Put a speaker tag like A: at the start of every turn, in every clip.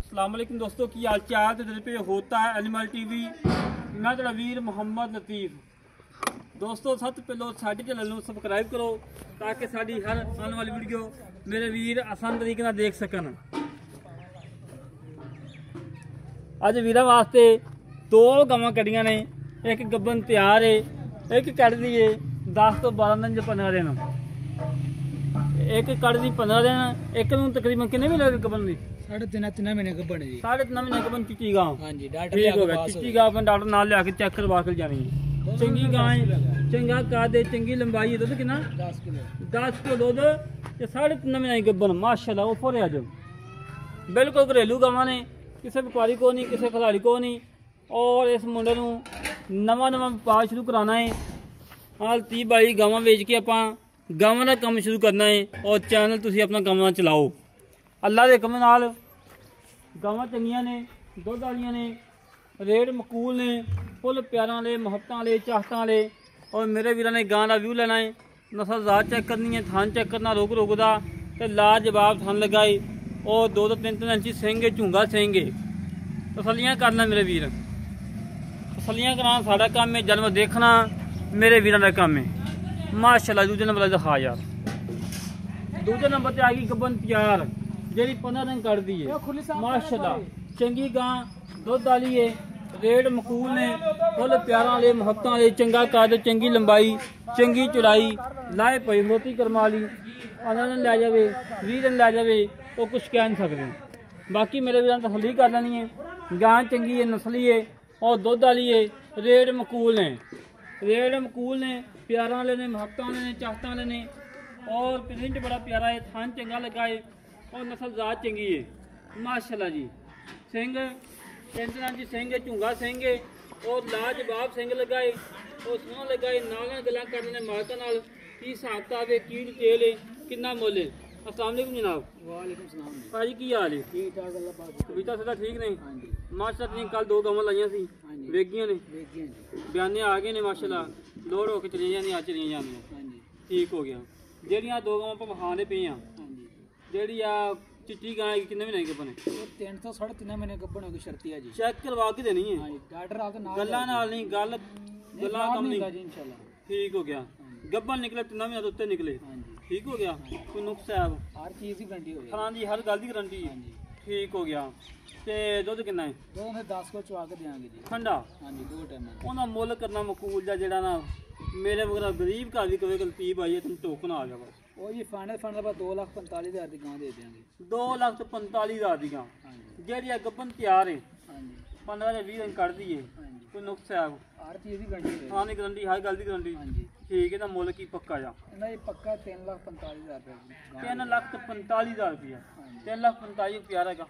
A: अस्सलाम वालेकुम दोस्तों, की हाल चाल दिल पे होता है एनिमल टीवी। मैं तेरा वीर मोहम्मद लतीफ। दोस्तों सब तो पहले साडे चैनल नूं सबसक्राइब करो ताकि साडी हर आने वाली वीडियो मेरे वीर आसान तरीके नाल देख सकन। अज वीरां वास्ते दो गवां कड़ियां ने, एक गब्बन तैयार है, एक कड़दी है 10 तो 12 दिन 15 दिन, एक कड़दी 15 दिन, एक नूं तकरीबन कितने महीने गब्बन दी?
B: 3.5 महीने गब्बन जी।
A: 3.5 महीने गब्बन चिट्टी गां।
B: हां जी, डॉक्टर
A: ठीक हो गया। चिट्टी गां अपन डॉक्टर नाल लिया के चेक करवा के जानी है। चंगी गां है, चंगा काद है, चंगी लंबाई है। दुध कितना? 10 किलो। 10 किलो दुध ते 3.5 महीने गब्बन माशाल्लाह उपर है। अज बिल्कुल घरेलू गावां ने, किसी व्यापारी को नहीं, किसी खिलाड़ी को नहीं। और इस मुंडे नूं नवां व्यापार शुरू कराना है। हाल 30-22 गावां बेच के आपां गावां दा काम शुरू करना है और चैनल तुसीं अपना गावां चलाओ। अल्लाह दे कम नाल गावां चंगियां ने, दुध वालियां ने, रेट मकूल ने, फुल प्यारां वाले, मुहब्बतां वाले, चाहतां वाले। और मेरे वीरां ने गां दा व्यू लेना है, नस्ल जात चेक करनी है, थान चेक करना रोग दा ते लाजवाब थान लगाए और 2-3 इंची सिंह झुंगा सिंह तसलियां करना मेरे वीर। तसलियां कराना साडा काम है, जन्म देखना मेरे वीरां दा काम है। माशाल्लाह दूजे नंबर दिखा यार। दूजे नंबर ते आ गई गब्बन तैयार जेड़ी 15 दिन कटदी है। माशाल्लाह चंगी गां दुध वाली है, रेट मकूल ने, फुल प्यारां वाले, मुहब्बतां वाले, चंगा कद, चंगी लंबाई, चंगी चौड़ाई, लाए पई मोती कर्मा वाली। 15 दिन लै जावे, 20 दिन लै जावे, वो कुछ कह नहीं सकते। बाकी मेरे वीरां तसल्ली कर लेनी है। गां चंगी है, नस्ली है और दुध वाली है। रेट मकूल ने, रेट मकूल ने, प्यारां वाले ने, मुहब्बतां वाले ने, चाहतां वाले ने। और प्रिंट बड़ा प्यारा है, थान चंगा लगा है और नस्ल जात चंगी है माशाल्लाह जी। सिंह 3 इंची सिंह, झुंगा सिंह और लाजवाब सिंह लगाए और सोहना लगाए। नाल गल्लां करने मालकां नाल की हिसाब किताब है, की डिटेल है, कितना मुल है। अस्सलाम वालेकुम जनाब।
B: वालेकुम सलाम
A: भाजी की हाल है?
B: ठीक ठाक अल्लाह पाक।
A: बीता सदा ठीक नहीं?
B: हां जी
A: माशाल्लाह तुसीं कल 2 गावां लाइयां सी, वेगियां ने,
B: वेगियां जी।
A: बयाने आ गए ने माशाल्लाह। लोड होके चली जांदियां, चली जांदियां।
B: हां जी
A: ठीक हो गया। ਜਿਹੜੀਆਂ 2 ਗਾਵਾਂ ਆਪਾਂ ਵਿਖਾਉਂਦੇ ਪਏ ਆ,
B: हां जी।
A: ਜਿਹੜੀ ਆ ਚਿੱਟੀ ਗਾਂ ਕਿੰਨੇ ਮਹੀਨੇ ਦੀ ਗੱਭਣ ਹੈ?
B: ये 3 ਤੋਂ 3.5 ਮਹੀਨੇ ਗੱਬਣ ਹੋ ਗਈ ਸ਼ਰਤੀ ਆ ਜੀ।
A: ਚੈੱਕ ਕਰਵਾ ਕੇ ਦੇਣੀ
B: हां
A: ਹੈ,
B: जी, डॉक्टर आपके नाल
A: ਗੱਲਾਂ ਨਾਲ ਨਹੀਂ, ਗੱਲਾਂ ਕੰਮ ਨਹੀਂ।
B: जी इंशाल्लाह।
A: ठीक हो गया। ਗੱਭਣ ਨਿਕਲੇ 3 ਮਹੀਨੇ ਤੋਂ ਉੱਤੇ ਨਿਕਲੇ।
B: हां जी,
A: ठीक हो गया। ਕੋਈ ਨੁਕਸ ਹੈ?
B: हर चीज की गारंटी हो गई।
A: ਖਾਣਾ ਦੀ ਹਰ ਗੱਲ ਦੀ ਗਾਰੰਟੀ ਹੈ।
B: हां जी,
A: ਠੀਕ ਹੋ ਗਿਆ। ਤੇ ਦੁੱਧ ਕਿੰਨਾ ਹੈ?
B: ਦੋ ਨੇ 10 को चुआ के देंगे जी।
A: ਠੰਡਾ।
B: हां जी, 2 टाइम।
A: ਉਹਦਾ ਮੁੱਲ ਕਰਨਾ ਮਕੂਲ ਜਾਂ ਜਿਹੜਾ ਨਾ ਮੇਰੇ ਵਗੈਰਾ ਗਰੀਬ ਘਰ ਦੀ ਕਵੇ ਗਲਤੀ ਭਾਈ ਹੈ, ਤੈਨੂੰ ਟੋਕਨ ਆ ਗਿਆ ਬਸ।
B: ਉਹ ਜੀ ਫਾਈਨਲ ਬਾਅਦ 2,45,000 ਦੀ ਗਾਂ ਦੇ ਦੇਵਾਂਗੇ।
A: 2,45,000 ਦੀ ਗਾਂ
B: हां जी,
A: ਜਿਹੜੀ ਆ ਗੱਭਣ ਤਿਆਰ ਹੈ,
B: हां जी,
A: 15 ਜਾਂ 20 ਦਿਨ ਕੱਢਦੀ ਹੈ।
B: हां जी,
A: ਕੋਈ ਨੁਕਸ ਹੈ?
B: हर चीज की गारंटी है।
A: ਹਾਂ ਦੀ ਗਰੰਟੀ, ਹਰ ਗੱਲ ਦੀ ਗਰੰਟੀ।
B: हां जी,
A: ਠੀਕ ਹੈ। ਤਾਂ ਮੁੱਲ ਕੀ ਪੱਕਾ ਜਾ?
B: ਇਹਨਾਂ ਇਹ ਪੱਕਾ 3,45,000 ਰੁਪਏ।
A: 3,45,000 ਰੁਪਇਆ।
B: हां जी,
A: 3,45,000 ਪਿਆਰਾ ਹੈਗਾ,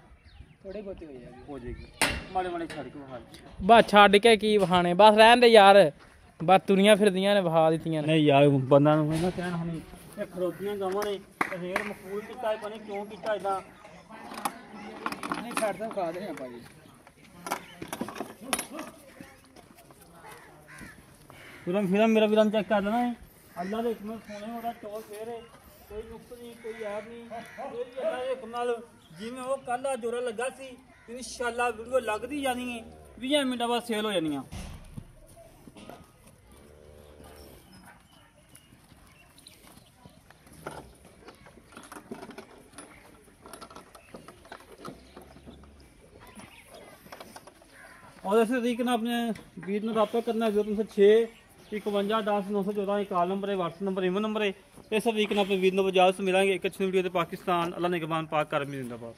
B: ਥੋੜੇ ਬਹੁਤੇ ਹੋ ਜਾਏਗੀ।
A: ਹੋ ਜਾਏਗੀ। ਮਾੜੇ ਮਾੜੇ ਛੱਡ ਕੇ ਵਿਖਾ ਦੇ।
C: ਬਸ ਛੱਡ ਕੇ ਕੀ ਵਹਾਣੇ, ਬਸ ਰਹਿਣ ਦੇ ਯਾਰ, ਬਸ ਤੁਰੀਆਂ ਫਿਰਦੀਆਂ ਨੇ ਵਹਾ ਦਿੱਤੀਆਂ ਨੇ।
A: ਨਹੀਂ ਯਾਰ ਬੰਦਾ ਨੂੰ ਇਹਨਾਂ ਕਹਿਣ ਹਣੀ ਇਹ ਖਰੋਤੀਆਂ ਗਾਵਾਂ ਨੇ, ਰੇਡ ਮਕੂਲ ਕੀਤਾ ਹੈ, ਪਤਾ ਕਿਉਂ ਕੀਤਾ ਇਦਾਂ।
B: ਨਹੀਂ ਛੱਡ ਤਾਂ ਖਾ ਦੇ ਆਪਾਂ ਜੀ।
A: ਤੁਰਮ ਫਿਰਮ ਮੇਰਾ ਵੀਰਾਂ ਚੈੱਕ ਕਰ ਲੈਣਾ ਹੈ। ਅੱਲਾ ਦੇ ਹੁਕਮ ਸੋਨੇ ਉਹਦਾ ਟੋਲ ਫੇਰ ਹੈ, ਕੋਈ ਨੁਕਸ ਨਹੀਂ, ਕੋਈ ਐਬ ਨਹੀਂ। ਇਹ ਵੀ ਅੱਲਾ ਦੇ ਹੁਕਮ ਨਾਲ ਜਿਵੇਂ ਉਹ ਕੱਲ੍ਹ ਦਾ ਜੋੜਾ ਲੱਗਾ ਸੀ, ਇਨਸ਼ਾਅੱਲਾ ਵੀਡੀਓ ਲੱਗਦੀ ਜਾਣੀ ਹੈ, 20 ਮਿੰਟਾਂ ਬਾਅਦ ਸੇਲ ਹੋ ਜਾਣੀਆਂ। और ऐसे तरीके ना अपने वीर ने रब्ता करना है 06 51 10 914 कॉल नंबर है, व्हाट्सएप नंबर, ईमेल नंबर है। इस तरीके अपने वीर ने इजाजत मिलेंगे एक अच्छी वीडियो। पाकिस्तान अल्लाह ने कमान पाक कर जिंदाबाद।